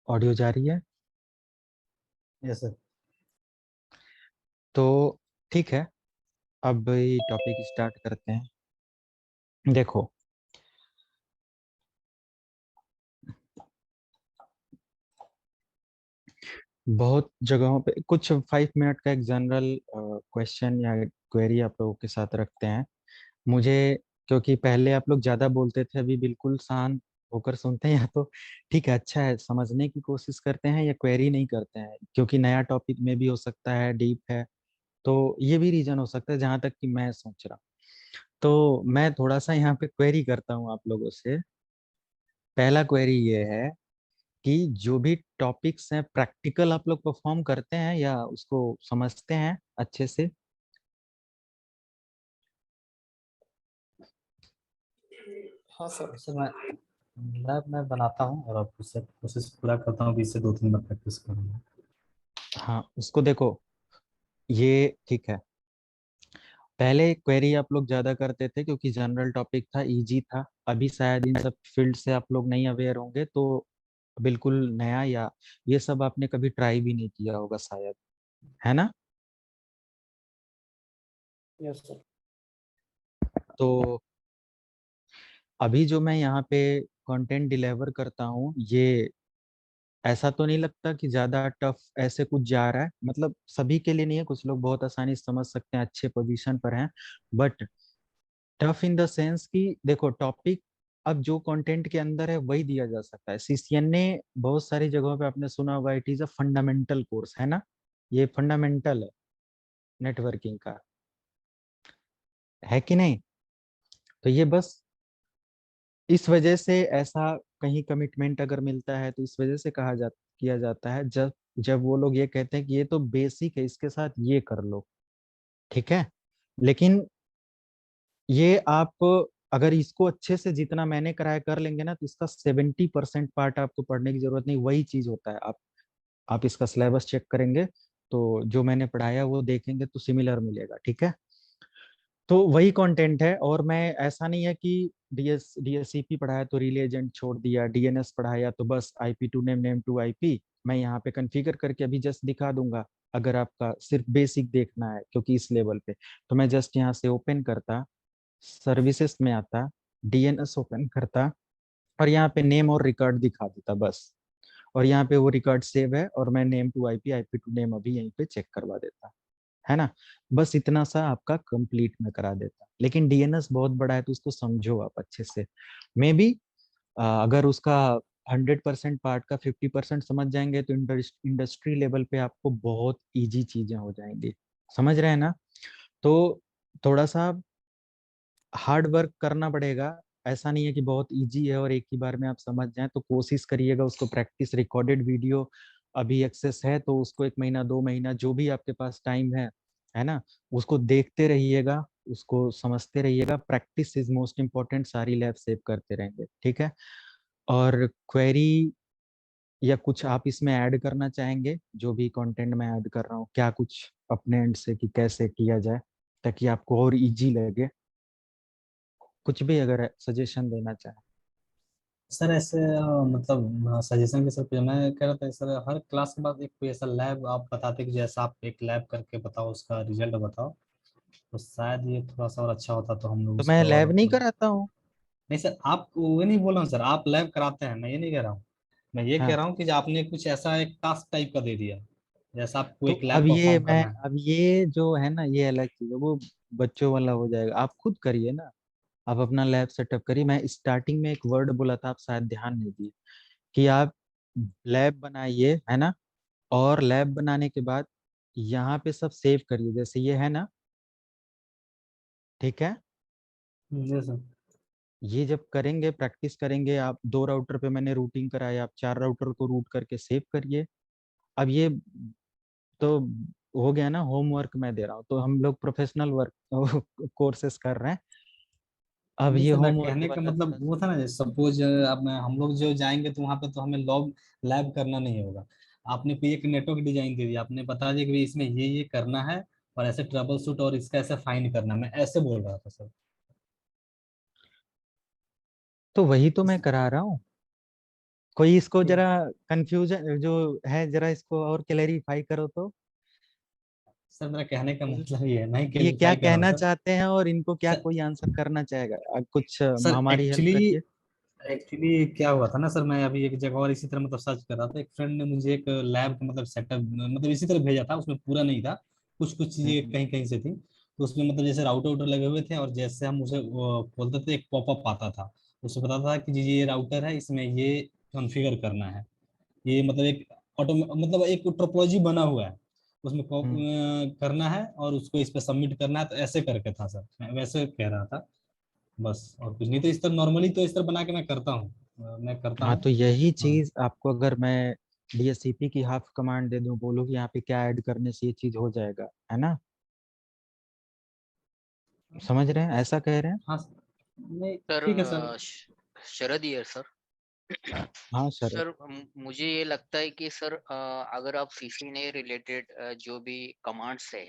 Audio जा रही है? Yes sir. तो ठीक है, अब ये टॉपिक स्टार्ट करते हैं। देखो, बहुत जगहों पे कुछ 5 मिनट का एक जनरल क्वेश्चन या क्वेरी आप लोगों के साथ रखते हैं। मुझे, क्योंकि पहले आप लोग ज्यादा बोलते थे, अभी बिल्कुल शांत होकर सुनते हैं, या तो ठीक है, अच्छा है, समझने की कोशिश करते हैं या क्वेरी नहीं करते हैं, क्योंकि नया टॉपिक में भी हो सकता है, डीप है, तो ये भी रीजन हो सकता है जहां तक कि मैं सोच रहा हूँ। तो मैं थोड़ा सा यहाँ पे क्वेरी करता हूँ आप लोगों से। पहला क्वेरी ये है कि जो भी टॉपिक्स हैं, प्रैक्टिकल आप लोग परफॉर्म करते हैं या उसको समझते हैं अच्छे से? हाँ सर। सर मैं लैब में बनाता हूँ और आपको सर कोशिश पूरा करता हूँ कि इससे 2-3 बार प्रैक्टिस करूँगा। हाँ, उसको देखो, ये ठीक है। पहले क्वेरी आप लोग ज्यादा करते थे क्योंकि जनरल टॉपिक था, इजी था। अभी शायद इन सब फील्ड से आप लोग नहीं अवेयर होंगे, तो बिल्कुल नया, या ये सब आपने कभी ट्राई भी नहीं किया होगा शायद, है ना? Yes sir. तो अभी जो मैं यहाँ पे कंटेंट डिलीवर करता हूँ, ये ऐसा तो नहीं लगता कि ज्यादा टफ ऐसे कुछ जा रहा है? मतलब सभी के लिए नहीं है, कुछ लोग बहुत आसानी से समझ सकते हैं, अच्छे पोजीशन पर हैं, but tough in the sense कि देखो, टॉपिक अब जो कंटेंट के अंदर है वही दिया जा सकता है। सीसीएन ने बहुत सारी जगहों पे आपने सुना होगा, it is a fundamental course, है ना? ये फंडामेंटल है नेटवर्किंग का, है कि नहीं? तो ये बस इस वजह से ऐसा, कहीं कमिटमेंट अगर मिलता है तो इस वजह से किया जाता है, जब जब वो लोग ये कहते हैं कि ये तो बेसिक है, इसके साथ ये कर लो, ठीक है। लेकिन ये आप अगर इसको अच्छे से, जितना मैंने कराया, कर लेंगे ना, तो इसका 70% पार्ट आपको पढ़ने की जरूरत नहीं, वही चीज होता है। आप इसका सिलेबस चेक करेंगे तो जो मैंने पढ़ाया वो देखेंगे तो सिमिलर मिलेगा, ठीक है। तो वही कंटेंट है, और मैं, ऐसा नहीं है कि डीएससीपी पढ़ाया तो रिले एजेंट छोड़ दिया, डीएनएस पढ़ाया तो बस IP to name, name to IP मैं यहाँ पे कॉन्फ़िगर करके अभी जस्ट दिखा दूंगा। अगर आपका सिर्फ बेसिक देखना है क्योंकि इस लेवल पे, तो मैं जस्ट यहाँ से ओपन करता, सर्विसेज में आता, डीएनएस ओपन करता, और यहाँ पे नेम और रिकॉर्ड दिखा देता बस। और यहाँ पे वो रिकॉर्ड सेव है, और मैं name to IP, IP to name अभी यहीं पे चेक करवा देता, है ना? बस इतना सा आपका कंप्लीट में करा देता। लेकिन डीएनएस बहुत बड़ा है, तो उसको समझो आप अच्छे से। मे बी अगर उसका 100% पार्ट का 50% समझ जाएंगे तो इंडस्ट्री लेवल पे आपको बहुत इजी चीजें हो जाएंगी। समझ रहे हैं ना? तो थोड़ा सा हार्ड वर्क करना पड़ेगा। ऐसा नहीं है कि बहुत इजी है और एक ही बार में आप समझ जाएं, तो कोशिश करिएगा उसको प्रैक्टिस। रिकॉर्डेड वीडियो अभी एक्सेस है, तो उसको 1 महीना 2 महीना जो भी आपके पास टाइम है ना, उसको देखते रहिएगा, उसको समझते रहिएगा। प्रैक्टिस इज मोस्ट इम्पोर्टेंट, सारी लैब सेव करते रहेंगे, ठीक है। और क्वेरी या कुछ आप इसमें ऐड करना चाहेंगे? जो भी कंटेंट मैं ऐड कर रहा हूँ, क्या कुछ अपने एंड से कि कैसे किया जाए ताकि आपको और इजी लगे? कुछ भी अगर सजेशन देना चाहे। सर ऐसे मतलब सजेशन के सर मैं कह रहा था सर, हर क्लास के बाद एक कोई ऐसा लैब आप बताते कि जैसा आप एक लैब करके बताओ, उसका रिजल्ट बताओ, तो शायद ये थोड़ा सा और अच्छा होता तो हम लोग तो उस मैं पर और लैब नहीं कराता हूँ। नहीं सर, आप वो नहीं बोल रहा हूँ सर, आप लैब कराते हैं, मैं ये नहीं कह रहा हूँ। मैं ये कह हाँ, रहा हूँ कि जो आपने कुछ ऐसा एक टास्क टाइप का दे दिया, जैसा आपको तो एक लैब परफॉर्म करना है। अब ये जो है ना, ये अलग चीज है, वो बच्चों वाला हो जाएगा। आप खुद करिए ना, आप अपना लैब सेटअप करिए। मैं स्टार्टिंग में एक वर्ड बोला था, आप शायद ध्यान नहीं दिए, कि आप लैब बनाइए, है ना? और लैब बनाने के बाद यहाँ पे सब सेव करिए, जैसे ये है ना, ठीक है। जी सर। ये जब करेंगे, प्रैक्टिस करेंगे, आप 2 राउटर पे मैंने रूटिंग कराया, आप 4 राउटर को रूट करके सेव करिए। अब ये तो हो गया ना, होमवर्क मैं दे रहा हूँ, तो हम लोग प्रोफेशनल वर्क कोर्सेस कर रहे हैं। अब नहीं ये सर, मैं होमवर्क कहने का वाला मतलब थोड़ा वो सा। था ना, सपोज अब हम लोग जो जाएंगे तो वहां पे तो हमें लॉग लैब करना नहीं होगा। आपने कोई एक नेटवर्क डिजाइन दे दिया, आपने बता दिया कि भाई इसमें ये करना है, और ऐसे ट्रबल शूट और इसका ऐसे फाइंड करना है। मैं ऐसे बोल रहा था सर। तो वही तो मैं करा रहा हूँ। कोई इसको जरा कंफ्यूजन जो है जरा इसको और क्लेरिफाई करो तो। सर मेरा कहने का मतलब ये है, मैं ये क्या क्लियरिफाई कर रहा हूँ कहना सर। चाहते हैं और इनको क्या सर कोई आंसर करना चाहेगा? कुछ सर हमारी हेल्प एक्चुअली करिए। एक्चुअली क्या हुआ था ना सर, मैं अभी एक जगह और इसी तरह मतलब सर्च कर रहा था, एक फ्रेंड ने मुझे एक लैब का मतलब सेटअप मतलब इसी तरह भेजा था, उसमें पूरा नहीं था, कुछ कुछ चीजें हम्म। कहीं कहीं से थी। तो उसमें मतलब जैसे राउटर वाउटर लगे हुए थे, और जैसे हम उसे खोलते थे एक पॉपअप आता था, उसमें बताता था कि जी ये राउटर है, इसमें ये कॉन्फ़िगर करना है, ये मतलब एक ऑटो मतलब एक टोपोलॉजी बना हुआ है, उसमें हम्म। करना है और उसको इस पे सबमिट करना है, तो ऐसे करके था सर, मैं वैसे कह रहा था बस, और कुछ नहीं। तो इस तरह नॉर्मली तो इस तरह बना के मैं करता हूँ, मैं करता हाँ, हूँ। तो यही हाँ चीज आपको अगर मैं डीएससीपी की हाफ कमांड दे दूं, बोलो कि यहाँ पे क्या ऐड करने से ये चीज हो जाएगा, है ना? समझ रहे हैं, ऐसा कह रहे हैं? हाँ नहीं, सर ठीक है सर। शरद ही है सर। हाँ सर। सर मुझे ये लगता है कि सर अगर आप सीसी रिलेटेड जो भी कमांड्स है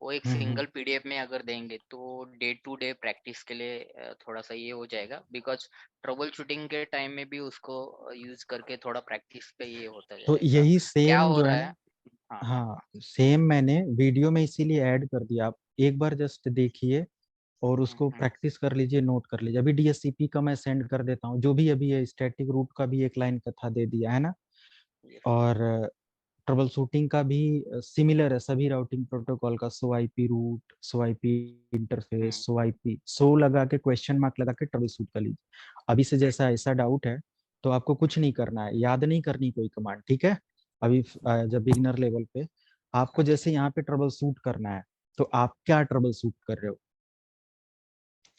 वो एक हम्म। सिंगल पीडीएफ में अगर देंगे तो डे टू डे प्रैक्टिस के लिए थोड़ा सा ये हो जाएगा, बिकॉज ट्रबल शूटिंग के टाइम में भी उसको यूज करके थोड़ा प्रैक्टिस पे ये होता तो जाएगा यही क्या सेम हो जो है रहा ना, है। हाँ हाँ हाँ हाँ। सेम मैंने वीडियो में इसीलिए ऐड कर दिया, आप एक बार जस्ट देखिए और उसको हम्म। प्रैक्टिस कर लीजिए, नोट कर लीजिए। अभी डीएससीपी का मैं सेंड कर देता हूँ, जो भी अभी है स्टैटिक रूट का भी एक लाइन कथा दे दिया है ना। यस। और ट्रबल शूटिंग का भी सिमिलर है, सभी राउटिंग प्रोटोकॉल का, so IP route, so IP interface, hmm. So IP, so लगा के क्वेश्चन मार्क लगा के ट्रबल शूट कर लीजिए। अभी से जैसा ऐसा डाउट है तो आपको कुछ नहीं करना है, याद नहीं करनी कोई कमांड, ठीक है? अभी जब बिगिनर लेवल पे आपको जैसे यहाँ पे ट्रबल शूट करना है, तो आप क्या ट्रबल शूट कर रहे हो?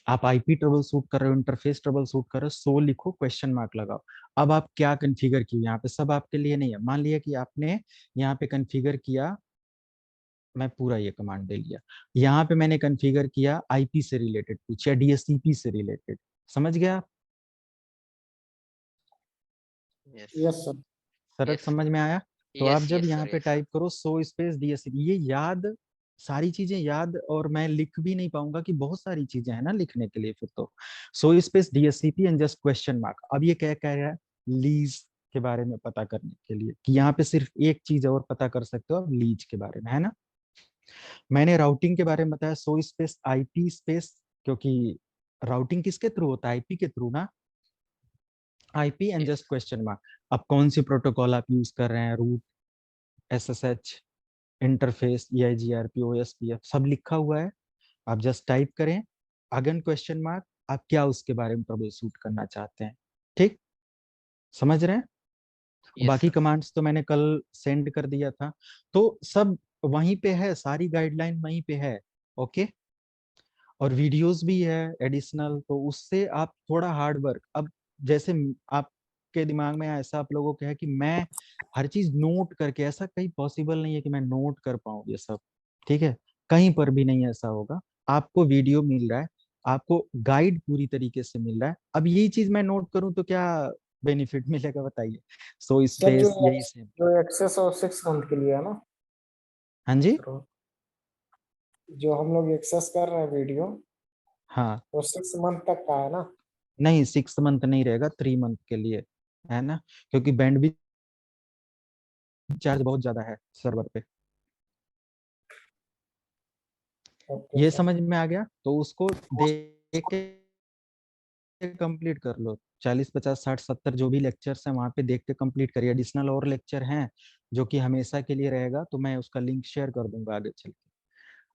आप आईपी ट्रबल शूट कर रहे हो, इंटरफेस ट्रबल शूट कर रहे हो, सो लिखो, क्वेश्चन मार्क लगाओ। अब आप क्या कॉन्फ़िगर किए यहाँ पे, सब आपके लिए नहीं है। मान लिया कि आपने यहाँ पे कॉन्फ़िगर किया, मैं पूरा ये कमांड दे लिया, यहाँ पे मैंने कॉन्फ़िगर किया आईपी से रिलेटेड कुछ या डीएससीपी से रिलेटेड, समझ गया आप? Yes yes sir. सरल यस समझ में आया? तो आप यस जब यस यहाँ सर पे यस सर। टाइप करो सो स्पेस डीएससीपी, ये याद, सारी चीजें याद, और मैं लिख भी नहीं पाऊंगा कि बहुत सारी चीजें हैं ना लिखने के लिए फिर तो। So space DSCP and just question mark. अब ये क्या कह रहा है? लीज के बारे में पता करने के लिए, कि यहाँ पे सिर्फ एक चीज और पता कर सकते हो आप, लीज के बारे में, है ना? मैंने राउटिंग के बारे में बताया, सो स्पेस आईपी स्पेस, क्योंकि राउटिंग किसके थ्रू होता है? आईपी के थ्रू ना। IP and yes just question mark. अब कौन सी प्रोटोकॉल आप यूज कर रहे हैं, route, SSH, interface, EIGRP, OSPF, सब लिखा हुआ है। आप जस्ट टाइप करें, अगेन क्वेश्चन मार्क, आप क्या उसके बारे में ट्रबल शूट करना चाहते हैं। ठीक, समझ रहे हैं? यस बाकी सर। कमांड्स तो मैंने कल सेंड कर दिया था, तो सब वहीं पे है, सारी गाइडलाइन वहीं पे है। ओके, और वीडियोस भी है एडिशनल, तो उससे आप थोड़ा हार्ड वर्क, अब जैसे आपके दिमाग में ऐसा आप लोगों के है कि मैं हर चीज नोट करके, ऐसा कहीं पॉसिबल नहीं है कि मैं नोट कर पाऊँ ये सब, ठीक है? कहीं पर भी नहीं ऐसा होगा। आपको वीडियो मिल रहा है, आपको गाइड पूरी तरीके से मिल रहा है, अब यही चीज मैं नोट करूं तो क्या बेनिफिट मिलेगा बताइए? सो सर स्पेस यही सेम। जो एक्सेस और 6 मंथ के लिए है ना हाँ जी। सर, जो हम लोग एक्सेस कर रहे हैं वीडियो, हाँ, वो 6 मंथ तक का है ना? नहीं 6 मंथ नहीं रहेगा, 3 मंथ के लिए, है ना? क्योंकि बैंड भी चार्ज बहुत ज्यादा है सर्वर पे। ओके ये सर। समझ में आ गया, तो उसको देख के कंप्लीट कर लो। 40 50 60 70 जो भी लेक्चर्स हैं वहां पे देख के कंप्लीट करिए। एडिशनल और लेक्चर हैं जो कि हमेशा के लिए रहेगा, तो मैं उसका लिंक शेयर कर दूंगा आगे चल के।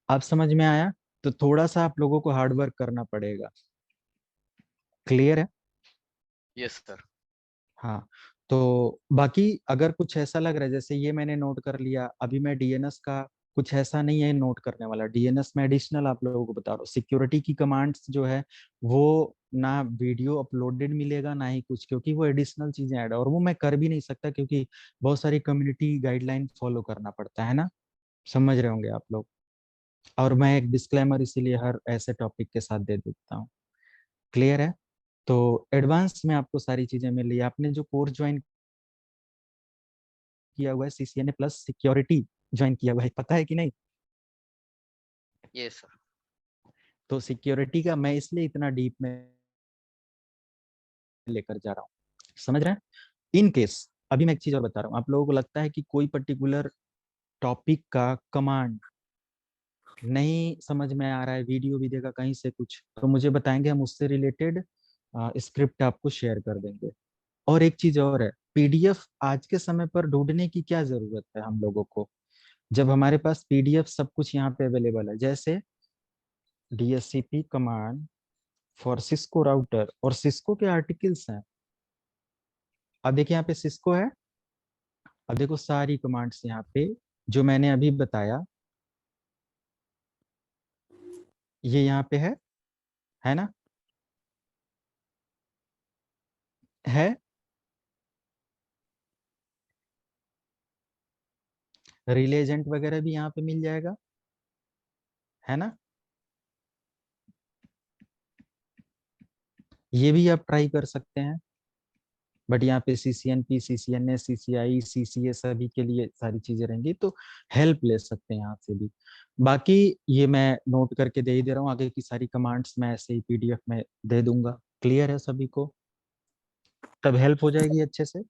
आप समझ में आया? तो थोड़ा सा आप लोगों को हार्ड वर्क करना पड़ेगा। क्लियर है? Yes sir. हाँ, तो बाकी अगर कुछ ऐसा लग रहा है, जैसे ये मैंने नोट कर लिया, अभी मैं डीएनएस का कुछ ऐसा नहीं है नोट करने वाला। डीएनएस में एडिशनल आप लोगों को बता रहा हूँ, सिक्योरिटी की कमांड्स जो है वो ना वीडियो अपलोडेड मिलेगा ना ही कुछ, क्योंकि वो एडिशनल चीजें ऐड है, और वो मैं कर भी नहीं सकता क्योंकि बहुत सारी कम्युनिटी गाइडलाइन फॉलो करना पड़ता है ना। समझ रहे होंगे आप लोग। और मैं एक डिस्क्लेमर इसीलिए हर ऐसे टॉपिक के साथ दे देता हूँ। क्लियर है? तो एडवांस में आपको सारी चीजें मिल रही है। आपने जो कोर्स ज्वाइन किया हुआ है, सीसीएनए प्लस सिक्योरिटी ज्वाइन किया हुआ है, पता है कि नहीं? Yes sir. तो सिक्योरिटी का मैं इसलिए इतना डीप में लेकर जा रहा हूँ, समझ रहे हैं? इन केस अभी मैं एक चीज और बता रहा हूँ, आप लोगों को लगता है कि कोई पर्टिकुलर टॉपिक का कमांड नहीं समझ में आ रहा है, वीडियो भी देखा कहीं से कुछ, तो मुझे बताएंगे, हम उससे रिलेटेड स्क्रिप्ट आपको शेयर कर देंगे। और एक चीज और है, पीडीएफ आज के समय पर ढूंढने की क्या जरूरत है हम लोगों को, जब हमारे पास पीडीएफ सब कुछ यहाँ पे अवेलेबल है। जैसे DHCP command for Cisco router, और सिस्को के आर्टिकल्स हैं। अब देखिए यहाँ पे सिस्को है, अब देखो सारी कमांड्स यहाँ पे जो मैंने अभी बताया, ये यहाँ पे है ना, है। रिले एजेंट वगैरह भी यहाँ पे मिल जाएगा, है ना। ये भी आप ट्राई कर सकते हैं, बट यहाँ पे सीसीएनपी, सीसीएनएस, सीसीआई, सीसीए सभी के लिए सारी चीजें रहेंगी, तो हेल्प ले सकते हैं यहाँ से भी। बाकी ये मैं नोट करके दे ही दे रहा हूँ, आगे की सारी कमांड्स मैं ऐसे ही पीडीएफ में दे दूंगा। क्लियर है सभी को, तब हेल्प हो जाएगी अच्छे से।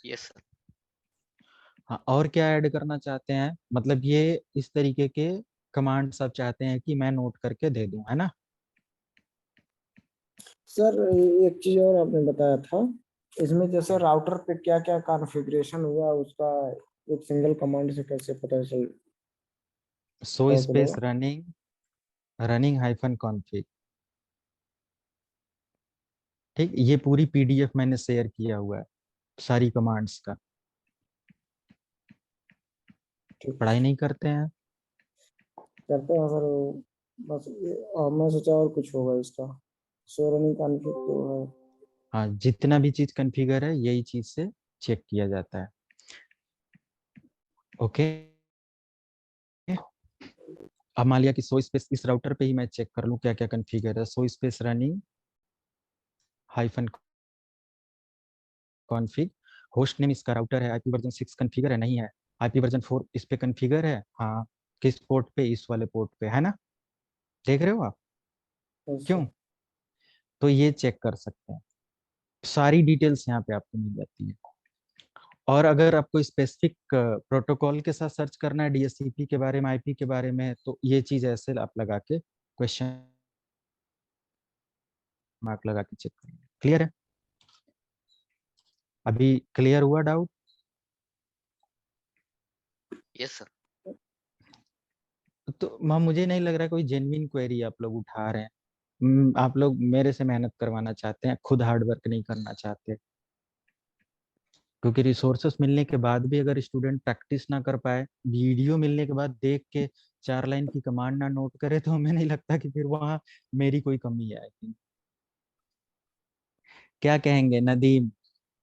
Yes sir. हाँ, और क्या ऐड करना चाहते हैं, मतलब ये इस तरीके के कमांड्स आप चाहते हैं कि मैं नोट करके दे दूं, है ना। सर एक चीज और आपने बताया था, इसमें जैसे राउटर पे क्या क्या कॉन्फ़िगरेशन हुआ उसका एक सिंगल कमांड से कैसे पता चल सो स्पेस चलेगा? रनिंग हाइफन कॉन्फिग, ठीक, ये पूरी पीडीएफ मैंने शेयर किया हुआ है सारी कमांड्स का। ठीक पढ़ाई नहीं करते हैं। करते हैं सर। बस मैं सोचा और कुछ होगा इसका, सो रनिंग कॉन्फ़िग तो है। हाँ, जितना भी चीज कॉन्फ़िगर है यही चीज से चेक किया जाता है। ओके, अब मान लिया कि सो स्पेस इस राउटर पे ही मैं चेक कर लूं क्या क्या कॉन्फ़िगर है। So space running hyphen config, host name इसका राउटर है, आईपी वर्जन 6 कॉन्फ़िगर है, नहीं है, आईपी वर्जन 4 इस पे कॉन्फ़िगर है, हाँ, किस पोर्ट पे, इस वाले पोर्ट पे, है ना। देख रहे हो आप, क्यों, अच्छा। तो ये चेक कर सकते हैं, सारी डिटेल्स यहाँ पे आपको मिल जाती है। और अगर आपको स्पेसिफिक प्रोटोकॉल के साथ सर्च करना है डीएचसीपी के बारे में, आईपी के बारे में, तो ये चीज ऐसे आप लगा के क्वेश्चन मार्क लगा के चेक करेंगे। क्लियर है, अभी क्लियर हुआ डाउट। Yes sir. तो मुझे नहीं लग रहा है कोई जेन्युइन क्वेरी आप लोग उठा रहे हैं। आप लोग मेरे से मेहनत करवाना चाहते हैं, खुद हार्ड वर्क नहीं करना चाहते। क्योंकि रिसोर्सेस मिलने के बाद भी अगर स्टूडेंट प्रैक्टिस ना कर पाए, वीडियो मिलने के बाद देख के 4 लाइन की कमांड ना नोट करे, तो हमें नहीं लगता कि फिर वहाँ मेरी कोई कमी है। क्या कहेंगे नदीम,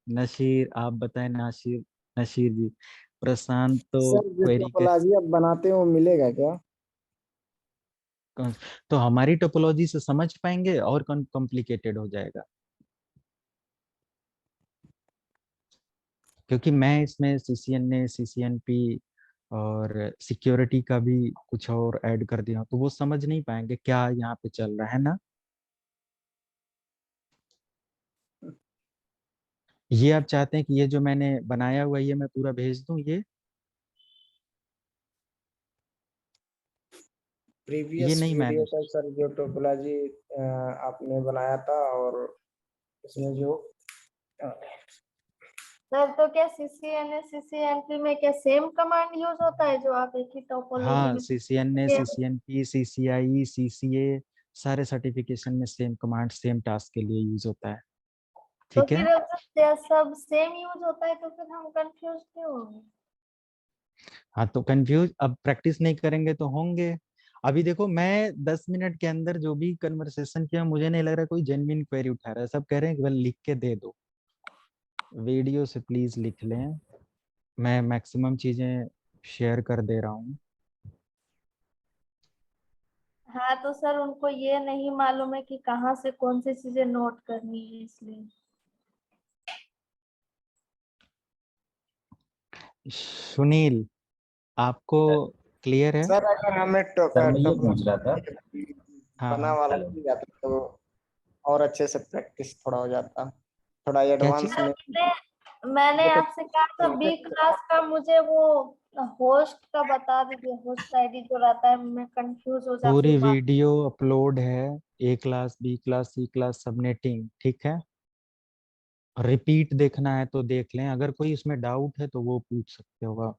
नशीर, आप बताएं। नासिर, नशीर जी, प्रशांत तो सर जो क्वेरी के, टोपोलॉजी आप बनाते हो मिलेगा क्या? तो हमारी टोपोलॉजी से समझ पाएंगे और कॉम्प्लिकेटेड हो जाएगा, क्योंकि मैं इसमें सीसीएनए, सीसीएनपी और सिक्योरिटी का भी कुछ और ऐड कर दिया हूं, तो वो समझ नहीं पाएंगे क्या यहाँ पे चल रहा है ना। ये आप चाहते हैं कि ये जो मैंने बनाया हुआ है, ये मैं पूरा भेज दूं ये प्रीवियस नहीं वीडियो मैनेज। का सर जो टोपोलॉजी आपने बनाया था, और इसमें जो सर तो क्या सीसीएनए सीसीएनपी में क्या सेम कमांड यूज होता है जो आप एक ही टोपोलॉजी हाँ, में? सीसीएनए, क्या- सीसीएनपी, सीसीआई, सीसीए, सारे सर्टिफिकेशन में सेम कमांड सेम टास्क के लिए यूज होता है। तो ठीक है, फिर जब सब सेम यूज होता है तो फिर हम कंफ्यूज क्यों होंगे? हाँ, तो कंफ्यूज अब प्रैक्टिस नहीं करेंगे तो होंगे। अभी देखो, मैं 10 मिनट के अंदर जो भी कन्वर्सेशन किया, मुझे नहीं लग रहा कोई जेन्युइन क्वेरी उठा रहा है। सब कह रहे हैं कि बस लिख के दे दो, वीडियो से प्लीज लिख लें। मैं मैक्सिमम चीजें शेयर कर दे रहा हूँ। हाँ तो सर उनको ये नहीं मालूम है कि कहाँ से कौन सी चीजें नोट करनी है, इसलिए। सुनील, आपको क्लियर है। सर अगर हमें सर मैं ये पूछ रहा था, हाँ बना हाँ, वाला हेलो, मिल जाता तो और अच्छे से प्रैक्टिस थोड़ा हो जाता। थोड़ा क्या एडवांस चीज? में। मैंने ये तो आपसे कहा था बी क्लास का मुझे वो होस्ट का बता दीजिए, होस्ट आईडी जो रहता है, मैं कंफ्यूज हो जाती पूरी हूँ बार। वीडियो अपलोड है, ए क्लास, बी क्लास, सी क्लास, सबनेटिंग, ठीक है। रिपीट देखना है तो देख लें, अगर कोई इसमें डाउट है तो वो पूछ सकते हो आप।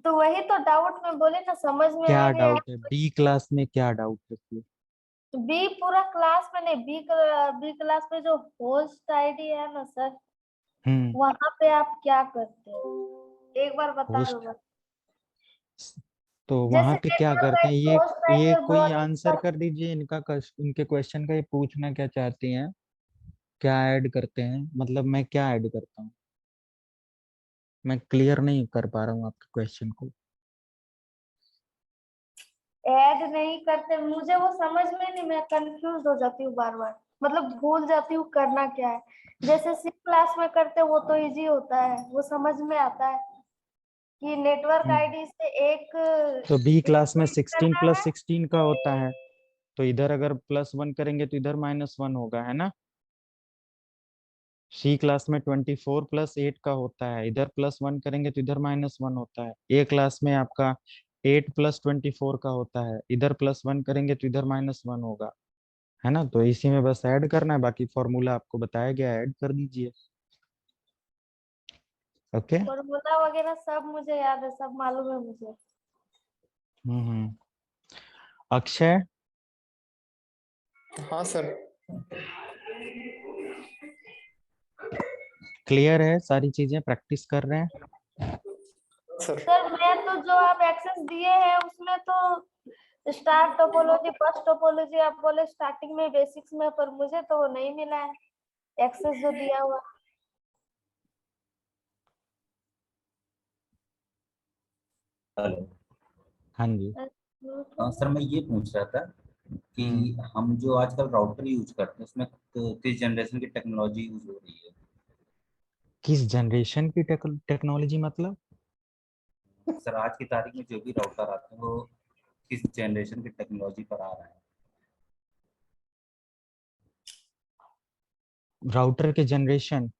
तो वही तो डाउट में बोले ना, समझ में क्या आ गया। डाउट है बी क्लास में, क्या डाउट है फिर? बी पूरा क्लास में नहीं, बी क्लास में जो होस्ट आईडी है ना सर, हम्म। वहां पे आप क्या करते हो, एक बार बता दो होस्ट, बस। तो वहां जैसे पे क्या नेटवर्क करते हैं आईडी, ये? होस्ट आईडी ये और कोई ब्राउजिंग आंसर का। कर दीजिए इनका, इनके क्वेश्चन का, ये पूछना क्या चाहती हैं, क्या ऐड करते हैं, मतलब मैं क्या ऐड करता हूँ? मैं क्लियर नहीं कर पा रहा हूँ आपके क्वेश्चन को। ऐड नहीं करते, मुझे वो समझ में नहीं, मैं कंफ्यूज हो जाती हूँ बार बार, मतलब भूल जाती हूँ करना क्या है। जैसे सी क्लास में करते वो तो इजी होता है, वो समझ में आता है कि नेटवर्क हम्म। आईडी से एक तो बी क्लास में स्प्लिट 16 करना प्लस है। 16 का होता है, तो इधर अगर +1 करेंगे तो इधर -1 होगा, है ना। सी क्लास में 24 + 8 का होता है, इधर +1 करेंगे तो इधर -1 होता है। ए क्लास में आपका 8 + 24 का होता है, इधर +1 करेंगे तो इधर -1 होगा, है ना। तो इसी में बस ऐड करना है, बाकी फॉर्मूला आपको बताया गया है, ऐड कर दीजिए। ओके। फॉर्मूला वगैरह सब मुझे याद है, सब मालूम है मुझे। हम्म। अक्षय, हाँ सर। क्लियर है, सारी चीजें प्रैक्टिस कर रहे हैं? सर सर मैं तो जो आप एक्सेस दिए हैं उसमें तो स्टार टोपोलॉजी, बस टोपोलॉजी आप बोले स्टार्टिंग में बेसिक्स में, पर मुझे तो वो नहीं मिला है एक्सेस जो दिया हुआ। हेलो। हाँ जी। सर मैं ये पूछ रहा था कि हम जो आजकल राउटर यूज करते हैं उसमें किस जनरेशन की टेक्नोलॉजी यूज हो रही है? किस जनरेशन की टेक्नोलॉजी मतलब? सर आज की तारीख में जो भी राउटर आते हैं वो किस जनरेशन की टेक्नोलॉजी पर आ रहा है? राउटर के जनरेशन?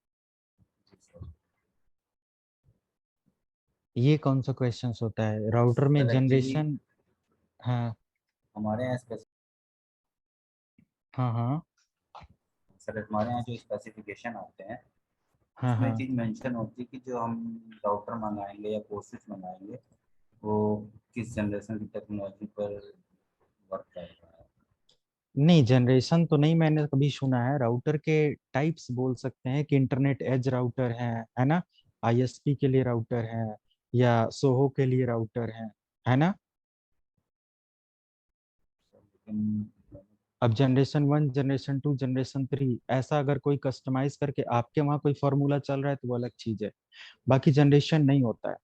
ये कौन सा क्वेश्चन होता है, राउटर में सर एक्चुअली जनरेशन? हाँ हमारे यहाँ हाँ हाँ सर हमारे यहाँ जो स्पेसिफिकेशन आते हैं हाँ उसमें हाँ। चीज मेंशन होती है कि जो हम राउटर मंगाएंगे या कोर्सेज मंगाएंगे वो किस जनरेशन की टेक्नोलॉजी पर वर्क कर रहा है। नहीं, जनरेशन तो नहीं मैंने कभी सुना है। राउटर के टाइप्स बोल सकते हैं कि इंटरनेट एज राउटर है ना, आईएसपी के लिए राउटर है, या सोहो के लिए राउटर है ना। लेकिन अब जनरेशन 1, जनरेशन 2, जनरेशन 3, ऐसा अगर कोई कस्टमाइज करके आपके वहाँ कोई फॉर्मूला चल रहा है तो वो अलग चीज है, बाकी जनरेशन नहीं होता है।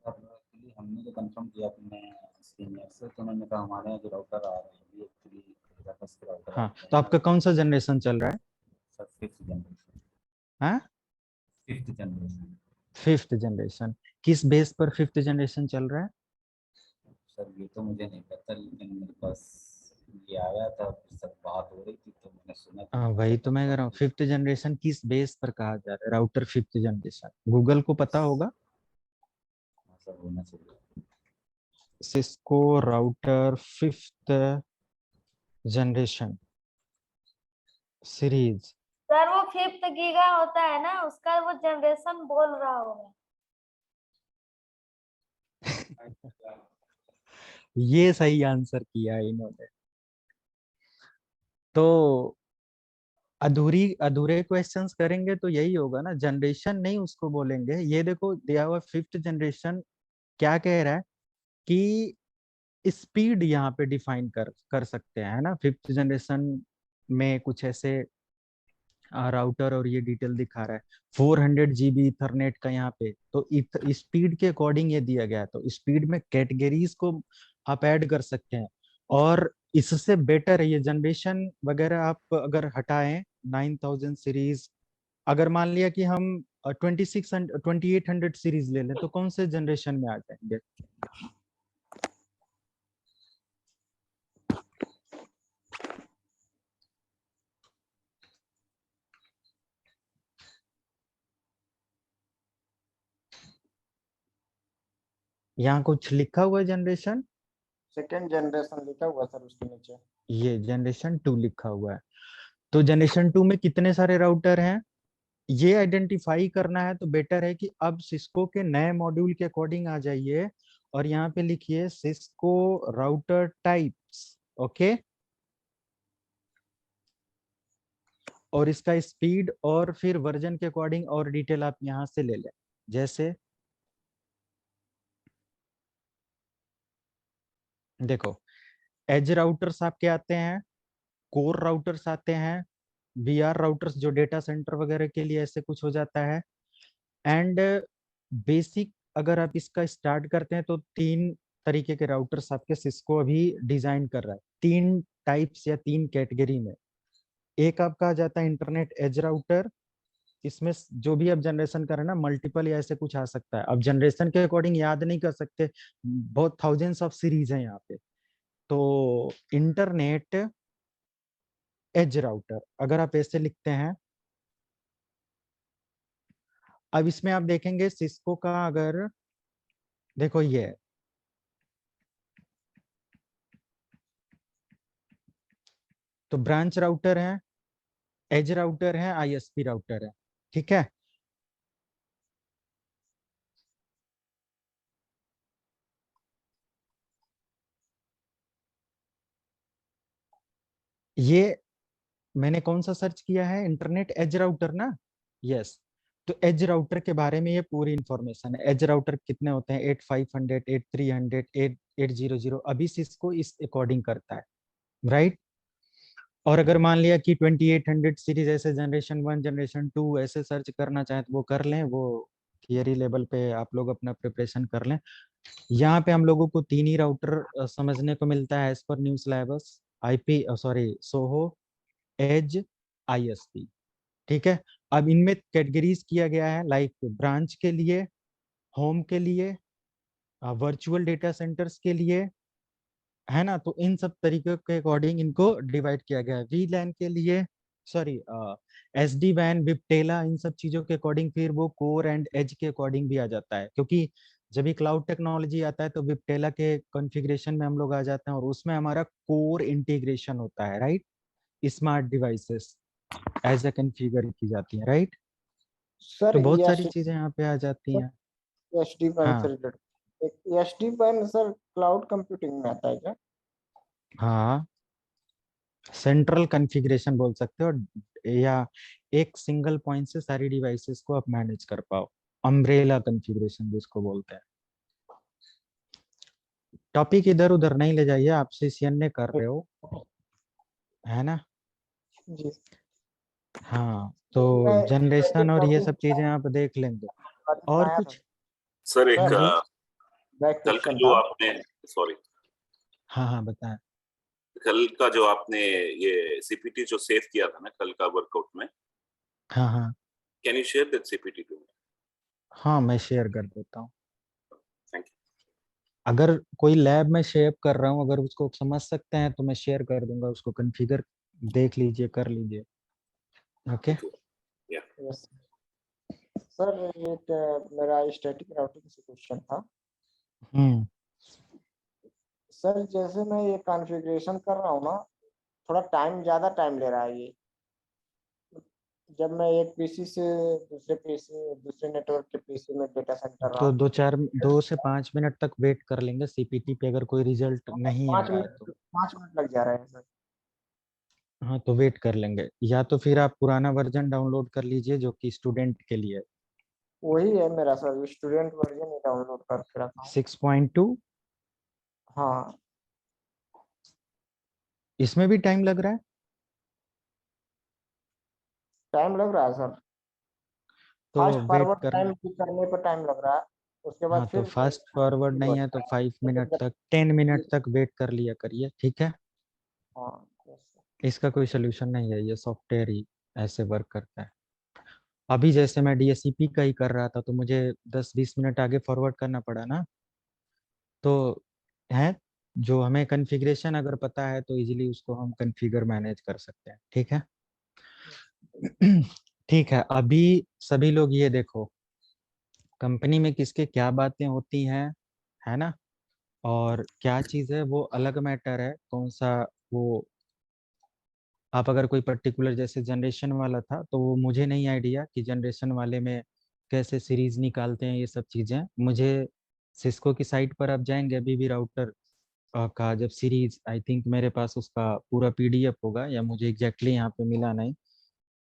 एक्चुअली हमने जो कंफर्म किया अपने सीनियर से तो उन्होंने कहा हमारे यहाँ जो राउटर आ रहे हैं ये एक्चुअली रेफर्स के राउटर हाँ, आते तो हैं। आपका कौन सा जनरेशन चल रहा है? Sir fifth generation. हाँ, फिफ्थ जनरेशन। 5th generation. किस बेस पर 5th जनरेशन चल रहा है? सर ये तो मुझे नहीं पता लेकिन मेरे पास ये आया था, सब बात हो रही थी तो मैंने सुना तो हाँ, मैंने वही सर तो मैं कह रहा कंफर्म हूँ, किया। 5th जनरेशन किस बेस पर कहा जा रहा है राउटर 5th जनरेशन? गूगल को पता होगा। हाँ, सर होना चाहिए। Cisco router 5th generation series. Sir वो 5th गीगा होता है ना, उसका वो जनरेशन बोल रहा होगा। ये सही आंसर किया है इन्होंने। तो अधूरी अधूरे क्वेश्चंस करेंगे तो यही होगा ना, जनरेशन नहीं उसको बोलेंगे। ये देखो दिया हुआ 5th जनरेशन क्या कह रहा है कि स्पीड यहाँ पे डिफाइन कर कर सकते हैं, है ना। 5th जनरेशन में कुछ ऐसे राउटर और ये डिटेल दिखा रहा है, 400 GB इथरनेट का यहाँ पे, तो स्पीड के अकॉर्डिंग ये दिया गया है, तो स्पीड में कैटेगरीज को आप ऐड कर सकते हैं। और इससे बेटर है ये जनरेशन वगैरह, आप अगर हटाएं 9000 सीरीज, अगर मान लिया कि हम 2800 सीरीज ले लें तो कौन से जनरेशन में आ जाएंगे? यहाँ कुछ लिखा हुआ है जनरेशन, सेकेंड जनरेशन लिखा हुआ सर उसके नीचे। ये जनरेशन 2 लिखा हुआ है। तो जनरेशन 2 में कितने सारे राउटर हैं ये आइडेंटिफाई करना है, तो बेटर है कि अब सिस्को के नए मॉड्यूल के अकॉर्डिंग आ जाइए और यहाँ पे लिखिए सिस्को राउटर टाइप्स। ओके, और इसका स्पीड और फिर वर्जन के अकॉर्डिंग और डिटेल आप यहाँ से ले लें। जैसे देखो, एज राउटर्स आपके आते हैं, कोर राउटर्स आते हैं, वीआर राउटर्स जो डेटा सेंटर वगैरह के लिए ऐसे कुछ हो जाता है, एंड बेसिक अगर आप इसका स्टार्ट करते हैं तो 3 तरीके के राउटर्स आपके सिस्को अभी डिजाइन कर रहा है, 3 टाइप्स या 3 कैटेगरी में। एक आपका आ जाता है इंटरनेट एज राउटर, इसमें जो भी आप जनरेशन कर रहे हैं ना, मल्टीपल या ऐसे कुछ आ सकता है, अब जनरेशन के अकॉर्डिंग याद नहीं कर सकते, बहुत थाउजेंड्स ऑफ सीरीज है यहाँ पे। तो इंटरनेट एज राउटर अगर आप ऐसे लिखते हैं, अब इसमें आप देखेंगे सिस्को का, अगर देखो ये है, तो ब्रांच राउटर है, एज राउटर है, आईएसपी राउटर है, ठीक है। ये मैंने कौन सा सर्च किया है, इंटरनेट एज राउटर ना, यस। तो एज राउटर के बारे में ये पूरी इंफॉर्मेशन है। एज राउटर कितने होते हैं, 8500, 8300, 8800, अभी सिस्को इस अकॉर्डिंग करता है, राइट। और अगर मान लिया कि 2800 सीरीज ऐसे जनरेशन 1 जनरेशन 2 ऐसे सर्च करना चाहें तो वो कर लें, वो थियरी लेवल पे आप लोग अपना प्रिपरेशन कर लें। यहाँ पे हम लोगों को 3 ही राउटर समझने को मिलता है as per new syllabus, IP sorry SOHO, edge, ISP, ठीक है। अब इनमें कैटेगरीज किया गया है, लाइक ब्रांच के लिए, होम के लिए, वर्चुअल डेटा सेंटर्स के लिए, है ना। तो इन सब तरीके के अकॉर्डिंग इनको डिवाइड किया गया है। वीलैन के लिए, सॉरी एसडी वैन, विपटेला, इन सब चीजों के अकॉर्डिंग फिर वो कोर एंड एज के अकॉर्डिंग भी आ जाता है, क्योंकि जब भी क्लाउड टेक्नोलॉजी आता है तो विपटेला के कॉन्फ़िगरेशन में हम लोग आ जाते हैं और उसमें हमारा कोर इंटीग्रेशन होता है, right. Smart devices as a configure की जाती है, राइट। सर तो बहुत ये सारी चीजें यहाँ पे आ जाती हैं। एचडी पैन से हाँ related, HD pan sir cloud computing में आता है क्या? हाँ, सेंट्रल कॉन्फ़िगरेशन बोल सकते हो, या एक सिंगल पॉइंट से सारी डिवाइसेस को आप मैनेज कर पाओ, अम्ब्रेला कॉन्फ़िगरेशन जिसको बोलते हैं। टॉपिक इधर उधर नहीं ले जाइए, आप सीसीएनए कर रहे हो, है ना। जी हाँ, तो मैं जनरेशन और ये सब टॉपिक चीजें आप देख लेंगे। और बनाया था कुछ? सर एक सर, जी बैक कल का क्वेश्चन जो था। आपने सॉरी हाँ हाँ बताएं। कल का जो आपने ये सीपीटी जो सेव किया था ना कल का वर्कआउट में, हाँ हाँ can you share that CPT to me? हाँ, मैं शेयर कर देता हूँ। Thank you. अगर कोई लैब में शेयर कर रहा हूँ, अगर उसको समझ सकते हैं तो मैं शेयर कर दूंगा, उसको कॉन्फ़िगर देख लीजिए, कर लीजिए, ओके। यस सर, एक मेरा स्टैटिक राउटिंग से क्वेश्चन था हम्म सर। जैसे मैं ये कॉन्फ़िगरेशन कर रहा हूँ ना, थोड़ा ज़्यादा टाइम ले रहा है ये। जब मैं एक पीसी से दूसरे नेटवर्क के पीसी में डेटा सेंड कर रहा तो हूँ, 2 से 5 मिनट तक वेट कर लेंगे, सीपीटी पे अगर कोई रिजल्ट नहीं आ पाँच रहा है तो। मिनट 5 मिनट लग जा रहे हैं सर। हाँ, तो वेट कर लेंगे, या तो फिर आप पुराना वर्जन डाउनलोड कर लीजिए जो कि स्टूडेंट के लिए वही है मेरा सर, स्टूडेंट वर्जन ही डाउनलोड करके रखा हूँ। 6.2। हाँ, इसमें भी टाइम लग रहा है, टाइम लग रहा है सर। तो फास्ट वेट फॉरवर्ड कर। टाइम करने पर टाइम लग रहा है, उसके बाद हाँ, तो फिर फास्ट फॉरवर्ड नहीं है तो 5 मिनट तक, 10 मिनट तक वेट कर लिया करिए, ठीक है। हाँ yes, इसका कोई सोल्यूशन नहीं है, ये सॉफ्टवेयर ही ऐसे वर्क करता है। अभी जैसे मैं डीएससीपी का ही कर रहा था तो मुझे 10-20 मिनट आगे फॉरवर्ड करना पड़ा ना, तो है जो हमें कॉन्फ़िगरेशन अगर पता है तो इजीली उसको हम कॉन्फ़िगर मैनेज कर सकते हैं, ठीक है। ठीक है, अभी सभी लोग ये देखो, कंपनी में किसके क्या बातें होती हैं, है ना। और क्या चीज़ है वो अलग मैटर है, कौन सा वो। आप अगर कोई पर्टिकुलर जैसे जनरेशन वाला था तो वो मुझे नहीं आइडिया कि जनरेशन वाले में कैसे सीरीज निकालते हैं, ये सब चीज़ें मुझे। सिस्को की साइट पर आप जाएंगे अभी भी राउटर का जब सीरीज, आई थिंक मेरे पास उसका पूरा पीडीएफ होगा, या मुझे एग्जैक्टली यहाँ पे मिला नहीं।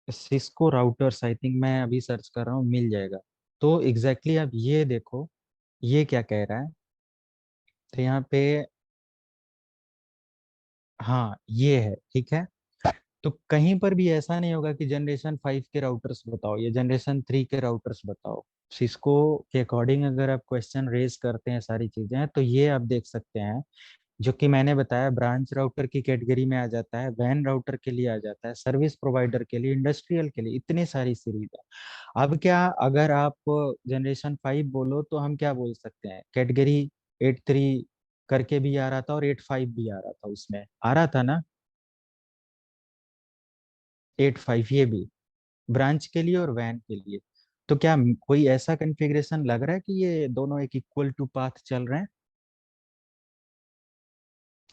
सिस्को राउटर्स आई थिंक मैं अभी सर्च कर रहा हूँ, मिल जाएगा। तो एग्जैक्टली आप ये देखो ये क्या कह रहा है। तो यहाँ पे हाँ ये है, ठीक है। तो कहीं पर भी ऐसा नहीं होगा कि जनरेशन 5 के राउटर्स बताओ या जनरेशन 3 के राउटर्स बताओ। सिस्को के अकॉर्डिंग अगर आप क्वेश्चन रेज करते हैं सारी चीजें, तो ये आप देख सकते हैं जो कि मैंने बताया, ब्रांच राउटर की कैटेगरी में आ जाता है, वैन राउटर के लिए आ जाता है, सर्विस प्रोवाइडर के लिए, इंडस्ट्रियल के लिए, इतनी सारी सीरीज है। अब क्या, अगर आप जनरेशन 5 बोलो तो हम क्या बोल सकते हैं, कैटेगरी 8.3 करके भी आ रहा था और 8.5 भी आ रहा था, उसमें आ रहा था ना 8.5, ये भी ब्रांच के लिए और वैन के लिए। तो क्या कोई ऐसा कॉन्फ़िगरेशन लग रहा है कि ये दोनों एक इक्वल टू पाथ चल रहे हैं?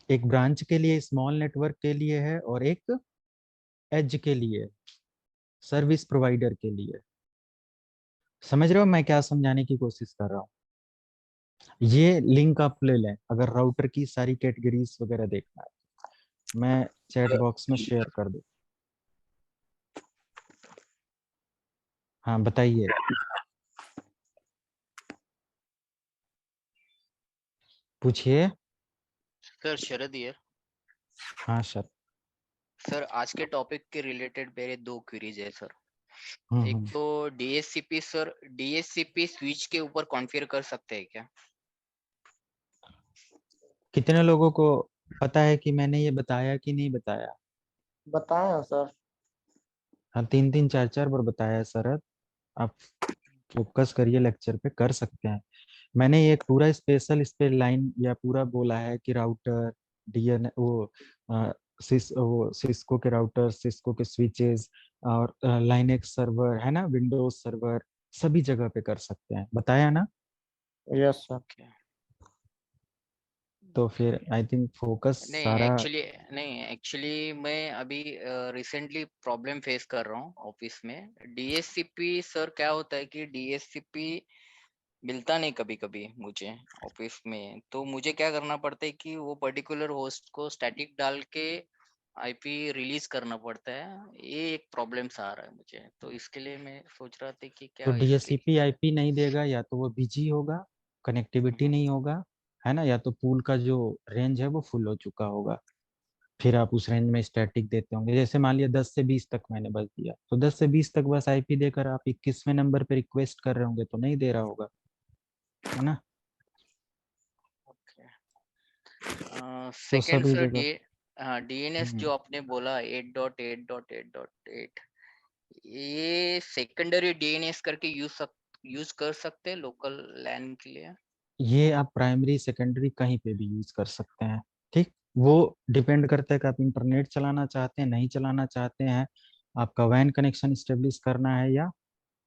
एक ब्रांच के लिए स्मॉल नेटवर्क के लिए है और एक एज के लिए, सर्विस प्रोवाइडर के लिए। समझ रहे हो मैं क्या समझाने की कोशिश कर रहा हूँ? ये लिंक आप ले लें अगर राउटर की सारी कैटेगरीज वगैरह देखना है, मैं चैट बॉक्स में शेयर कर दूँ। हाँ बताइए। पूछिए। Sir Sharad here. हाँ सर। सर आज के टॉपिक के रिलेटेड मेरे 2 क्वेरीज है सर। एक हम्म। तो डीएससीपी सर, डीएससीपी स्विच के ऊपर कॉन्फ़िगर कर सकते हैं क्या? कितने लोगों को पता है कि मैंने ये बताया कि नहीं बताया? बताएं सर। हाँ 3-3 4-4 बार बताया है शरद। आप फोकस करिए लेक्चर पे, कर सकते हैं। मैंने ये एक पूरा स्पेशल इस पे लाइन या पूरा बोला है कि राउटर डीएन वो सिस्को के राउटर, सिस्को के स्विचेस और लाइनेक्स सर्वर है ना, विंडोज सर्वर, सभी जगह पे कर सकते हैं, बताया ना। Yes sir. Okay. तो फिर आई थिंक फोकस सारा। नहीं एक्चुअली मैं अभी रिसेंटली प्रॉब्लम फेस कर रहा हूँ ऑफिस में। डीएससीपी सर क्या होता है कि डीएससीपी मिलता नहीं कभी कभी मुझे ऑफिस में, तो मुझे क्या करना पड़ता है कि वो पर्टिकुलर होस्ट को स्टैटिक डाल के आईपी रिलीज करना पड़ता है। ये एक प्रॉब्लम आ रहा है मुझे, तो इसके लिए मैं सोच रहा था कि तो क्या इसके। डीएससीपी आईपी नहीं देगा, या तो वो बिजी होगा, कनेक्टिविटी नहीं होगा, है ना, या तो पूल का जो रेंज है वो फुल हो चुका होगा। फिर आप उस रेंज में स्टैटिक देते होंगे, जैसे मान लिया 10 से 20 तक मैंने बस दिया, तो 10 से 20 तक बस आईपी देकर आप 21वें नंबर पे रिक्वेस्ट कर रहे होंगे तो नहीं दे रहा होगा, है ना। तो सेकेंड सभी सर जगह। डीएनएस हम्म। जो आपने बोला 8.8.8.8, ये सेकेंडरी डीएनएस करके यूज कर सकते हैं लोकल लैन के लिए? ये आप प्राइमरी सेकेंडरी कहीं पे भी यूज कर सकते हैं, ठीक। वो डिपेंड करता है कि आप इंटरनेट चलाना चाहते हैं नहीं चलाना चाहते हैं, आपका वैन कनेक्शन स्टेब्लिश करना है या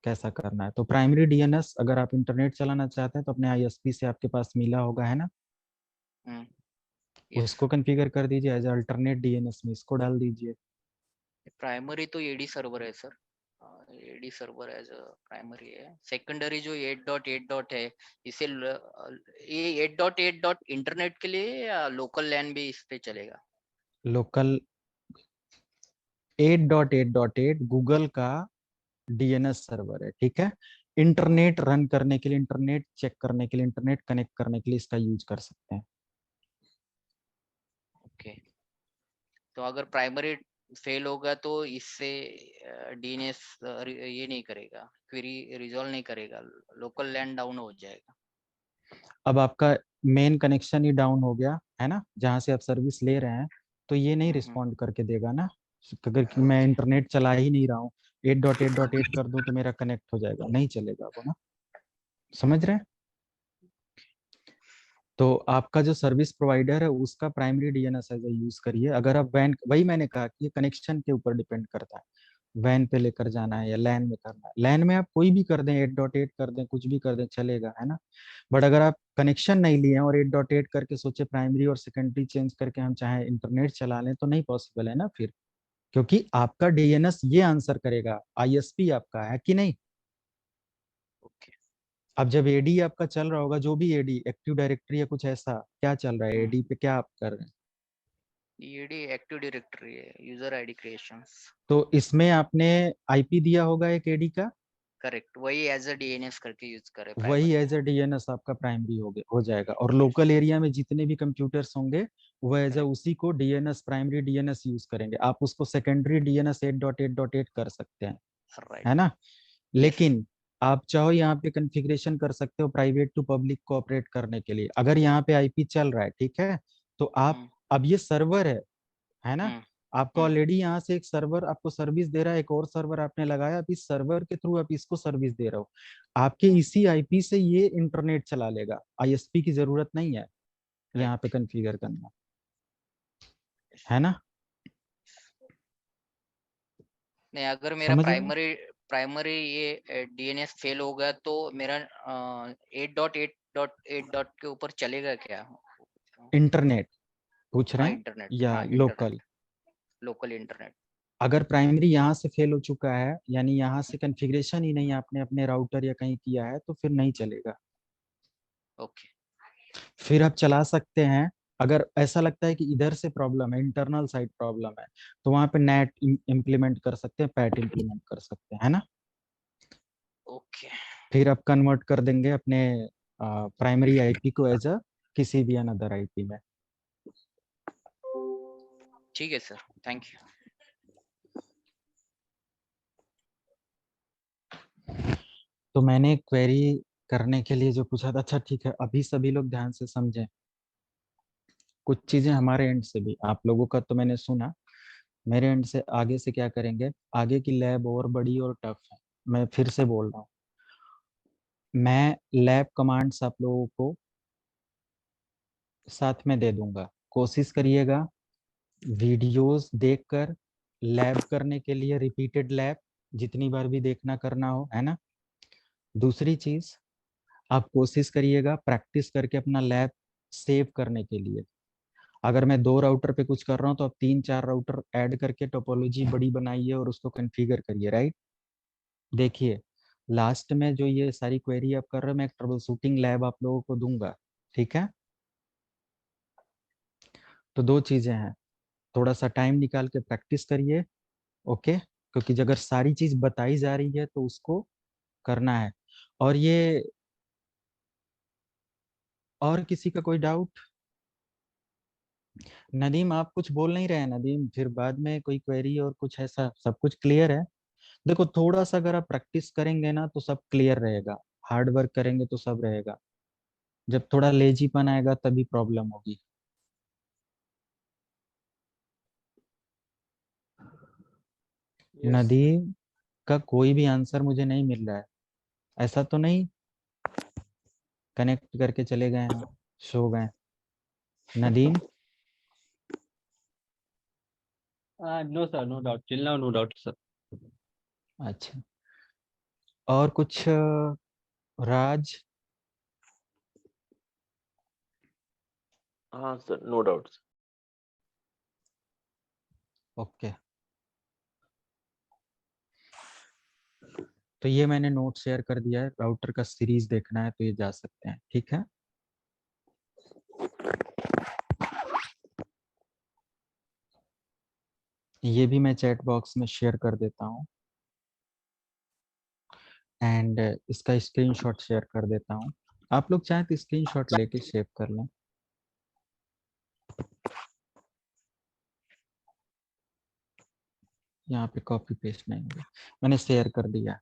कैसा करना है। तो प्राइमरी डीएनएस अगर आप इंटरनेट चलाना चाहते हैं तो अपने आईएसपी से आपके पास मिला होगा, है ना, यस। उसको कॉन्फ़िगर कर दीजिए, एज अल्टरनेट डीएनएस में इसको डाल दीजिए। प्राइमरी तो एडी सर्वर है sir, AD server as a primary है। सेकेंडरी जो 8.8 है, इसे ये 8.8 इंटरनेट के लिए या लोकल लैन भी इस पे चलेगा? लोकल 8.8.8 गूगल का डीएनएस सर्वर है, ठीक है। इंटरनेट रन करने के लिए, इंटरनेट चेक करने के लिए, इंटरनेट कनेक्ट करने के लिए इसका यूज कर सकते हैं। ओके। तो अगर प्राइमरी फेल होगा तो इससे डीएनएस ये नहीं करेगा, क्वेरी रिजॉल्व नहीं करेगा, लोकल लैन डाउन हो जाएगा। अब आपका मेन कनेक्शन ही डाउन हो गया है ना, जहाँ से आप सर्विस ले रहे हैं, तो ये नहीं रिस्पॉन्ड करके देगा ना। अगर कि मैं ओके। इंटरनेट चला ही नहीं रहा हूँ, 8.8.8 कर दूं तो मेरा कनेक्ट हो जाएगा, नहीं चलेगा वो ना। समझ रहे हैं। तो आपका जो सर्विस प्रोवाइडर है उसका प्राइमरी डीएनएस एज यूज करिए। अगर आप वैन, वही मैंने कहा कि ये कनेक्शन के ऊपर डिपेंड करता है। वैन पे लेकर जाना है या लैन में करना है। लैन में आप कोई भी कर दें, 8.8 कर दें, कुछ भी कर दें, चलेगा, है ना। बट अगर आप कनेक्शन नहीं लिए हैं और 8.8 करके सोचे प्राइमरी और सेकेंडरी चेंज करके हम चाहे इंटरनेट चला लें, तो नहीं पॉसिबल है ना फिर, क्योंकि आपका डीएनएस ये आंसर करेगा, आईएसपी आपका है कि नहीं। ओके। अब जब एडी आपका चल रहा होगा, जो भी एडी, एक्टिव डायरेक्टरी या कुछ ऐसा, क्या चल रहा है एडी पे, क्या आप कर रहे हैं, ईडी एक्टिव डायरेक्टरी है, यूजर आईडी क्रिएशंस। तो इसमें आपने आईपी दिया होगा एक एडी का, करेक्ट, वही एज अ डीएनएस करके यूज करे वही प्राइमरी। एज ए डीएनएस आपका प्राइमरी हो जाएगा। और लोकल एरिया में जितने भी कंप्यूटर्स होंगे वो एज ए उसी को डीएनएस, प्राइमरी डीएनएस यूज करेंगे। आप उसको सेकेंडरी डीएनएस 8.8.8 कर सकते हैं, राइट। है ना। यस। लेकिन आप चाहो यहाँ पे कॉन्फ़िगरेशन कर सकते हो प्राइवेट टू पब्लिक कोऑपरेट करने के लिए। अगर यहाँ पे आईपी चल रहा है, ठीक है, तो आप, अब ये सर्वर है ना, आपको ऑलरेडी यहाँ से एक सर्वर आपको सर्विस दे रहा है, एक और सर्वर आपने लगाया, अब इस सर्वर के थ्रू आप इसको सर्विस दे रहे हो, आपके इसी आईपी से ये इंटरनेट चला लेगा, आईएसपी की जरूरत नहीं है यहाँ पे कॉन्फ़िगर करना, है ना। नहीं, अगर मेरा समझ रहे हो? प्राइमरी प्राइमरी ये डीएनएस फेल हो गया तो मेरा 8.8.8 के ऊपर चलेगा क्या? इंटरनेट पूछ रहे हाँ हैं इंटरनेट, या हाँ लोकल? Internet, local internet. अगर प्राइमरी यहाँ से फेल हो चुका है, यानी यहाँ से कॉन्फ़िगरेशन ही नहीं आपने अपने राउटर या कहीं किया है, तो फिर नहीं चलेगा। ओके। फिर आप चला सकते हैं। अगर ऐसा लगता है कि इधर से प्रॉब्लम है, इंटरनल साइड प्रॉब्लम है, तो वहां पे नेट इम्प्लीमेंट कर सकते हैं, पैट इम्प्लीमेंट कर सकते हैं, है ना। ओके फिर आप कन्वर्ट कर देंगे अपने प्राइमरी आईपी को एज अ किसी भी अनदर आईपी में। ठीक है सर, थैंक यू। तो मैंने क्वेरी करने के लिए जो पूछा था, अच्छा ठीक है, अभी सभी लोग ध्यान से समझें। कुछ चीजें हमारे एंड से भी, आप लोगों का तो मैंने सुना, मेरे एंड से आगे से क्या करेंगे, आगे की लैब और बड़ी और टफ है। मैं फिर से बोल रहा हूँ, मैं लैब कमांड्स आप लोगों को साथ में दे दूंगा, कोशिश करिएगा वीडियोस देखकर लैब करने के लिए, रिपीटेड लैब जितनी बार भी देखना करना हो, है ना। दूसरी चीज, आप कोशिश करिएगा प्रैक्टिस करके अपना लैब सेव करने के लिए। अगर मैं 2 राउटर पे कुछ कर रहा हूँ, तो आप 3-4 राउटर ऐड करके टोपोलॉजी बड़ी बनाइए और उसको कॉन्फ़िगर करिए, राइट। देखिए, लास्ट में जो ये सारी क्वेरी आप कर रहे हो, मैं एक ट्रबल शूटिंग लैब आप लोगों को दूंगा, ठीक है। तो 2 चीजें हैं, थोड़ा सा टाइम निकाल के प्रैक्टिस करिए, ओके, क्योंकि अगर सारी चीज बताई जा रही है तो उसको करना है। और ये, और किसी का कोई डाउट? नदीम आप कुछ बोल नहीं रहे हैं नदीम, फिर बाद में कोई क्वेरी और कुछ ऐसा, सब कुछ क्लियर है? देखो, थोड़ा सा अगर आप प्रैक्टिस करेंगे ना तो सब क्लियर रहेगा, हार्ड वर्क करेंगे तो सब रहेगा, जब थोड़ा लेजीपन आएगा तभी प्रॉब्लम होगी। यस नदीम का कोई भी आंसर मुझे नहीं मिल रहा है, ऐसा तो नहीं कनेक्ट करके चले गए हैं, सो गए? Nadeem, No sir, no doubt. Till now, no doubt, sir. अच्छा, और कुछ राज? हाँ सर, नो डाउट्स। ओके, तो ये मैंने नोट शेयर कर दिया है, राउटर का सीरीज देखना है तो ये जा सकते हैं, ठीक है। ये भी मैं चैट बॉक्स में शेयर कर देता हूँ, एंड इसका स्क्रीनशॉट शेयर कर देता हूँ। आप लोग चाहें तो स्क्रीनशॉट लेके सेव कर लें। यहाँ पे कॉपी पेस्ट नहीं होगा, मैंने शेयर कर दिया।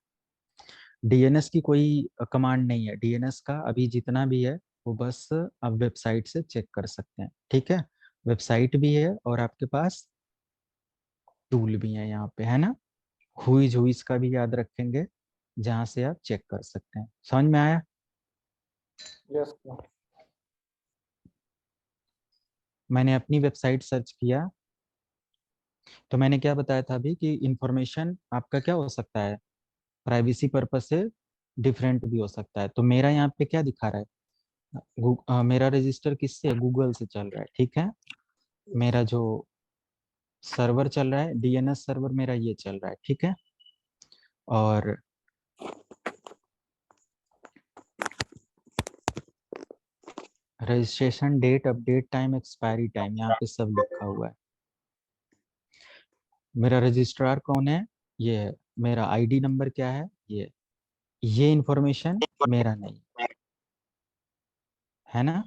डीएनएस की कोई कमांड नहीं है, डीएनएस का अभी जितना भी है वो बस आप वेबसाइट से चेक कर सकते हैं, ठीक है। वेबसाइट भी है और आपके पास टूल भी है यहाँ पे, है ना। हुईज का भी याद रखेंगे, जहाँ से आप चेक कर सकते हैं। समझ में आया? यस मैंने अपनी वेबसाइट सर्च किया, तो मैंने क्या बताया था अभी कि इंफॉर्मेशन आपका क्या हो सकता है, प्राइवेसी पर्पज से डिफरेंट भी हो सकता है। तो मेरा यहाँ पे क्या दिखा रहा है, मेरा रजिस्टर किससे है, गूगल से चल रहा है, ठीक है। मेरा जो सर्वर चल रहा है डीएनएस सर्वर मेरा ये चल रहा है, ठीक है। और registration date, update time, expiry time यहाँ पे सब लिखा हुआ है। मेरा रजिस्ट्रार कौन है, ये है। मेरा आईडी नंबर क्या है, ये इंफॉर्मेशन मेरा नहीं है ना।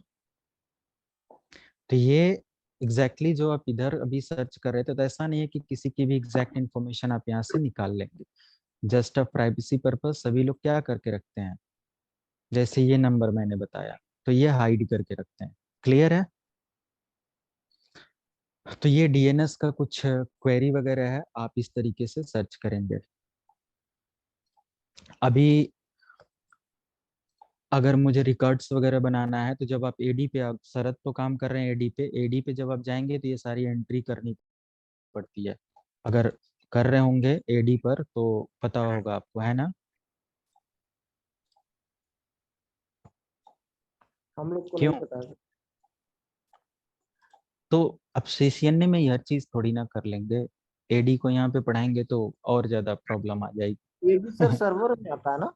तो ये एग्जैक्टली जो आप इधर अभी सर्च कर रहे थे, तो ऐसा नहीं है कि किसी की भी एग्जैक्ट इन्फॉर्मेशन आप यहाँ से निकाल लेंगे। जस्ट अ प्राइवेसी पर्पज सभी लोग क्या करके रखते हैं, जैसे ये नंबर मैंने बताया तो ये हाइड करके रखते हैं। क्लियर है। तो ये डीएनएस का कुछ क्वेरी वगैरह है, आप इस तरीके से सर्च करेंगे। अभी अगर मुझे रिकॉर्ड्स वगैरह बनाना है तो जब आप एडी पे, आप शरद तो काम कर रहे हैं एडी पे जब आप जाएंगे तो ये सारी एंट्री करनी पड़ती है। अगर कर रहे होंगे एडी पर तो पता होगा आपको, है ना। हम लोग को क्यों, नहीं पता है। तो अब सीसीएनए में हर चीज थोड़ी ना कर लेंगे, एडी को यहाँ पे पढ़ाएंगे तो और ज्यादा प्रॉब्लम आ जाएगी। ये भी सर सर्वर में आता है ना।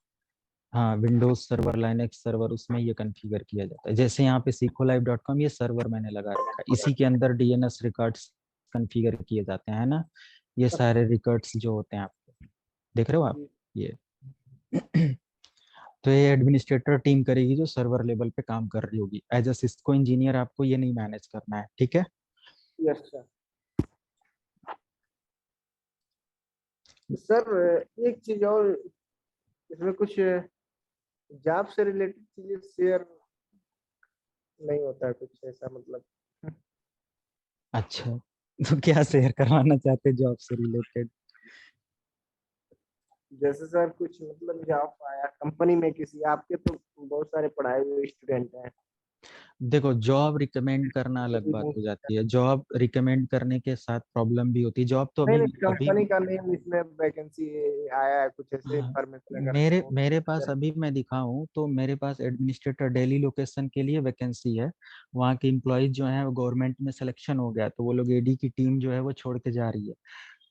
हाँ, विंडोज सर्वर, लाइनेक्स सर्वर, उसमें ये कॉन्फ़िगर किया जाता है। जैसे यहाँ पे SicoLive.com ये सर्वर मैंने लगा रखा है, इसी के अंदर डीएनएस रिकॉर्ड्स कॉन्फ़िगर किए जाते हैं ना। ये सारे रिकॉर्ड्स जो होते हैं आपको देख रहे हो आप, ये तो ये एडमिनिस्ट्रेटर टीम करेगी जो सर्वर लेवल पे काम कर रही होगी। एज अ सिस्को इंजीनियर आपको ये नहीं मैनेज करना है, ठीक है। Yes sir. सर एक चीज और, इसमें कुछ जॉब से रिलेटेड चीजें शेयर नहीं होता है कुछ ऐसा, मतलब अच्छा, तो क्या शेयर करवाना चाहते जॉब से रिलेटेड। जैसे सर कुछ मतलब जॉब आया कंपनी में किसी, आपके तो बहुत सारे पढ़ाए हुए स्टूडेंट हैं। देखो, जॉब रिकमेंड करना अलग बात हो जाती है, जॉब रिकमेंड करने के साथ प्रॉब्लम भी होती है। जॉब तो नहीं अभी नहीं, अभी कंपनी का नेम इसमें वैकेंसी आया है कुछ ऐसे हाँ, इन्फॉर्मेशन अगर मेरे हो मेरे पास अगर। अभी मैं दिखाऊं तो मेरे पास एडमिनिस्ट्रेटर दिल्ली लोकेशन के लिए वैकेंसी है। वहाँ के एम्प्लॉयज जो हैं वो गवर्नमेंट में सिलेक्शन हो गया, तो वो लोग एडी की टीम जो है वो छोड़ के जा रही है।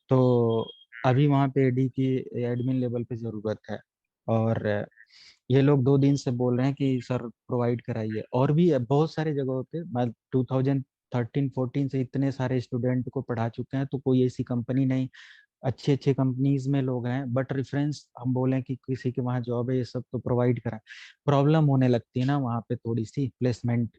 तो अभी वहाँ पे एडी की एडमिन लेवल पे ज़रूरत है। और ये लोग 2 दिन से बोल रहे हैं कि सर प्रोवाइड कराइए। और भी बहुत सारे जगहों पे मैं 2013-14 से इतने सारे स्टूडेंट को पढ़ा चुके हैं, तो कोई ऐसी कंपनी नहीं, अच्छी अच्छी कंपनीज में लोग हैं, बट रेफरेंस हम बोलें कि किसी के वहाँ जॉब है ये सब तो प्रोवाइड कराएं, प्रॉब्लम होने लगती है ना वहाँ पे थोड़ी सी प्लेसमेंट,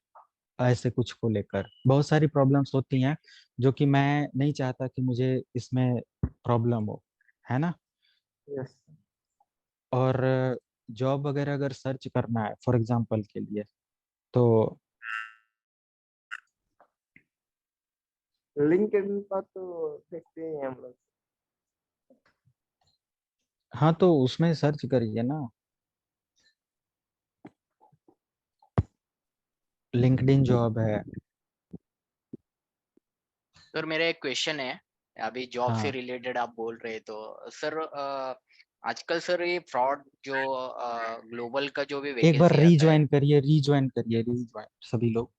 ऐसे कुछ को लेकर बहुत सारी प्रॉब्लम्स होती हैं, जो कि मैं नहीं चाहता कि मुझे इसमें प्रॉब्लम हो, है ना। यस। और जॉब वगैरह अगर सर्च करना है फॉर एग्जांपल के लिए तो लिंक्डइन पर तो देखते ही हैं हम लोग। हाँ, तो उसमें सर्च करिए ना, लिंक्डइन जॉब है। सर मेरा एक क्वेश्चन है, अभी जॉब से हाँ, रिलेटेड आप बोल रहे तो सर आजकल सर ये फ्रॉड जो ग्लोबल का जो भी एक बार वैकेंसी आता है। रीज्वाइन करिए, रीज्वाइन करिए, रीज्वाइन सभी लोग।